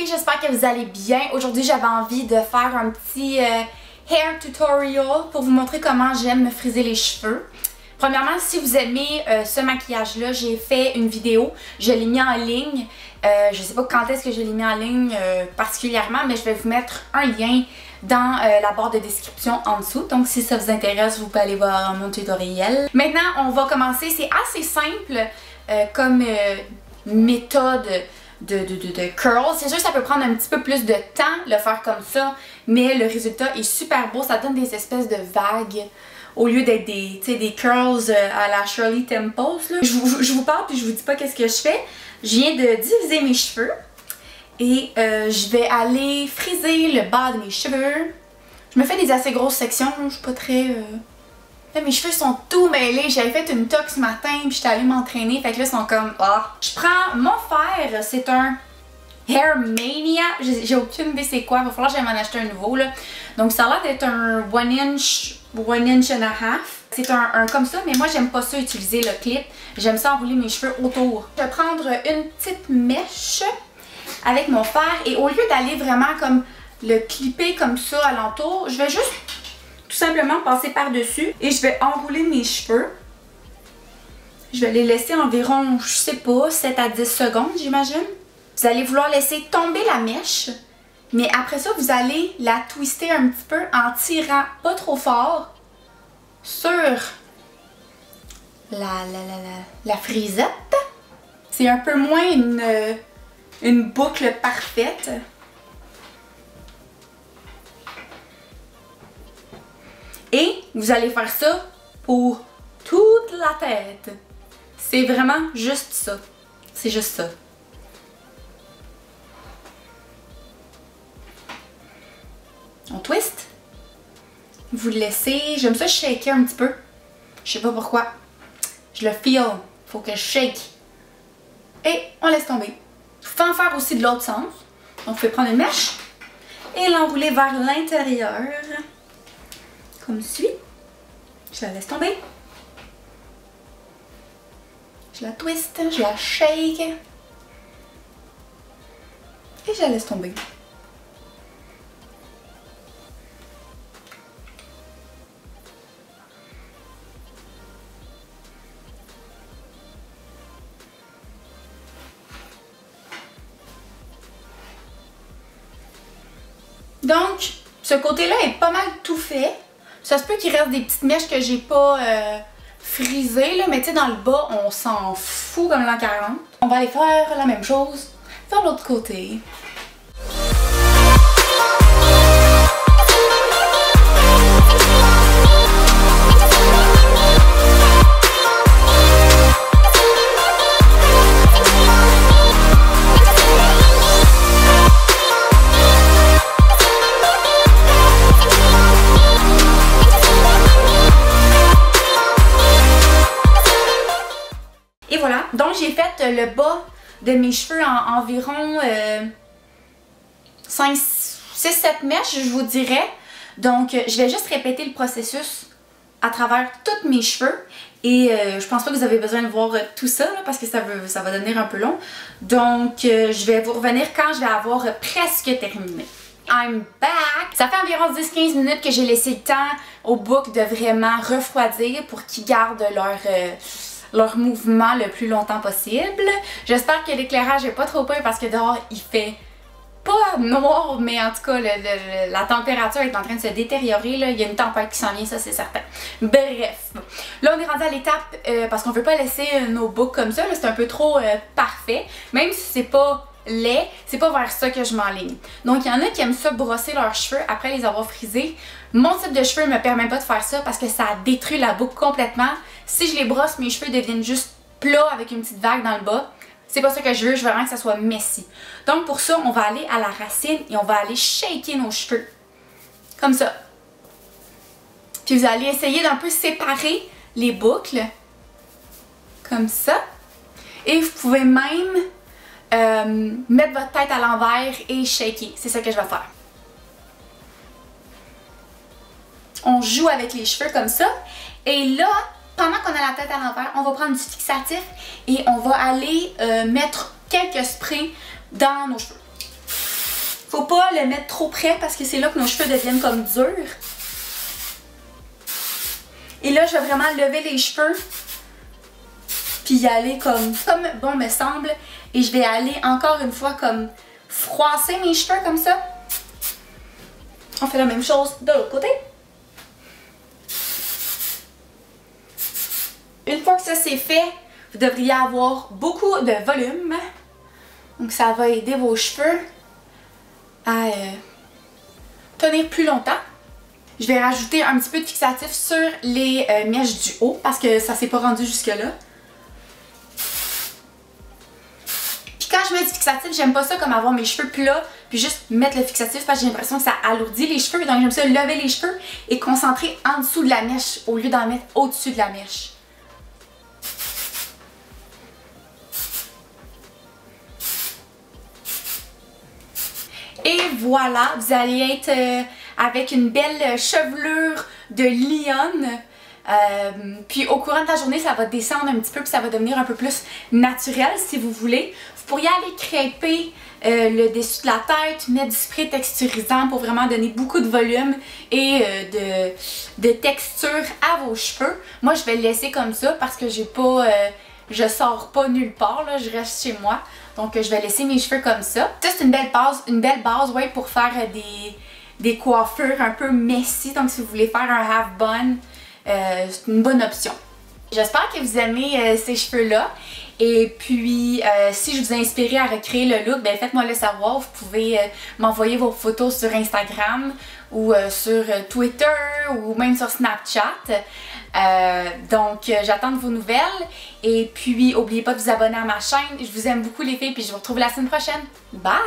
filles, j'espère que vous allez bien. Aujourd'hui, j'avais envie de faire un petit hair tutorial pour vous montrer comment j'aime me friser les cheveux. Premièrement, si vous aimez ce maquillage-là, j'ai fait une vidéo, je l'ai mis en ligne. Je sais pas quand est-ce que je l'ai mis en ligne particulièrement, mais je vais vous mettre un lien dans la barre de description en dessous. Donc si ça vous intéresse, vous pouvez aller voir mon tutoriel. Maintenant, on va commencer. C'est assez simple comme méthode de curl. C'est sûr que ça peut prendre un petit peu plus de temps le faire comme ça, mais le résultat est super beau. Ça donne des espèces de vagues au lieu d'être des curls à la Shirley Temples. Là. Je vous parle puis je vous dis pas qu'est-ce que je fais. Je viens de diviser mes cheveux et je vais aller friser le bas de mes cheveux. Je me fais des assez grosses sections, je suis pas très... Là, mes cheveux sont tout mêlés. J'avais fait une toque ce matin puis j'étais allée m'entraîner. Fait que là, ils sont comme... Ah. Je prends mon fer, c'est un Hair Mania. J'ai aucune idée c'est quoi. Il va falloir que j'aille m'en acheter un nouveau. Là. Donc ça a l'air d'être un 1 inch and a half. C'est un comme ça, mais moi j'aime pas ça utiliser le clip. J'aime ça enrouler mes cheveux autour. Je vais prendre une petite mèche avec mon fer et au lieu d'aller vraiment comme le clipper comme ça alentour, je vais juste tout simplement passer par-dessus et je vais enrouler mes cheveux. Je vais les laisser environ, je sais pas, 7 à 10 secondes j'imagine. Vous allez vouloir laisser tomber la mèche, mais après ça vous allez la twister un petit peu en tirant pas trop fort sur la frisette. C'est un peu moins une boucle parfaite. Et vous allez faire ça pour toute la tête. C'est vraiment juste ça. C'est juste ça. On twist. Vous le laissez. J'aime ça shaker un petit peu. Je sais pas pourquoi. Je le feel. Faut que je shake. Et on laisse tomber. Vous pouvez en faire aussi de l'autre sens. Donc vous pouvez prendre une mèche et l'enrouler vers l'intérieur. Comme suit. Je la laisse tomber. Je la twist, je la shake. Et je la laisse tomber. Donc, ce côté-là est pas mal tout fait. Ça se peut qu'il reste des petites mèches que j'ai pas frisées, là, mais tu sais, dans le bas, on s'en fout comme l'an 40. On va aller faire la même chose de l'autre côté. Et voilà, donc j'ai fait le bas de mes cheveux en environ 6-7 mèches, je vous dirais. Donc je vais juste répéter le processus à travers tous mes cheveux. Et je pense pas que vous avez besoin de voir tout ça là, parce que ça va devenir un peu long. Donc je vais vous revenir quand je vais avoir presque terminé. I'm back! Ça fait environ 10-15 minutes que j'ai laissé le temps au bouc de vraiment refroidir pour qu'ils gardent leur mouvement le plus longtemps possible. J'espère que l'éclairage est pas trop pire parce que dehors il fait pas noir, mais en tout cas la température est en train de se détériorer. Là. Il y a une tempête qui s'en vient, ça c'est certain. Bref, là on est rendu à l'étape parce qu'on veut pas laisser nos boucles comme ça, c'est un peu trop parfait. Même si c'est pas laid, c'est pas vers ça que je m'enligne. Donc il y en a qui aiment ça brosser leurs cheveux après les avoir frisés. Mon type de cheveux ne me permet pas de faire ça parce que ça détruit la boucle complètement. Si je les brosse, mes cheveux deviennent juste plats avec une petite vague dans le bas. C'est pas ça que je veux vraiment que ça soit messy. Donc pour ça, on va aller à la racine et on va aller shaker nos cheveux. Comme ça. Puis vous allez essayer d'un peu séparer les boucles. Comme ça. Et vous pouvez même mettre votre tête à l'envers et shaker. C'est ça que je vais faire. On joue avec les cheveux comme ça. Et là, pendant qu'on a la tête à l'envers, on va prendre du fixatif et on va aller mettre quelques sprays dans nos cheveux. Faut pas le mettre trop près parce que c'est là que nos cheveux deviennent comme durs. Et là, je vais vraiment lever les cheveux. Puis y aller comme bon me semble. Et je vais aller encore une fois comme froisser mes cheveux comme ça. On fait la même chose de l'autre côté. Une fois que ça c'est fait, vous devriez avoir beaucoup de volume. Donc ça va aider vos cheveux à tenir plus longtemps. Je vais rajouter un petit peu de fixatif sur les mèches du haut parce que ça s'est pas rendu jusque là. Puis quand je mets du fixatif, j'aime pas ça comme avoir mes cheveux plats puis juste mettre le fixatif parce que j'ai l'impression que ça alourdit les cheveux. Donc j'aime ça lever les cheveux et concentrer en dessous de la mèche au lieu d'en mettre au-dessus de la mèche. Et voilà, vous allez être avec une belle chevelure de lionne. Puis au courant de la journée, ça va descendre un petit peu puis ça va devenir un peu plus naturel si vous voulez. Vous pourriez aller crêper le dessus de la tête, mettre du spray texturisant pour vraiment donner beaucoup de volume et de texture à vos cheveux. Moi, je vais le laisser comme ça parce que j'ai pas... je sors pas nulle part, là, je reste chez moi. Donc je vais laisser mes cheveux comme ça. Ça c'est une belle base ouais, pour faire des coiffures un peu messy. Donc si vous voulez faire un half bun, c'est une bonne option. J'espère que vous aimez ces cheveux-là. Et puis, si je vous ai inspiré à recréer le look, ben faites-moi le savoir. Vous pouvez m'envoyer vos photos sur Instagram ou sur Twitter ou même sur Snapchat. Donc, j'attends de vos nouvelles. Et puis, n'oubliez pas de vous abonner à ma chaîne. Je vous aime beaucoup les filles, puis je vous retrouve la semaine prochaine. Bye!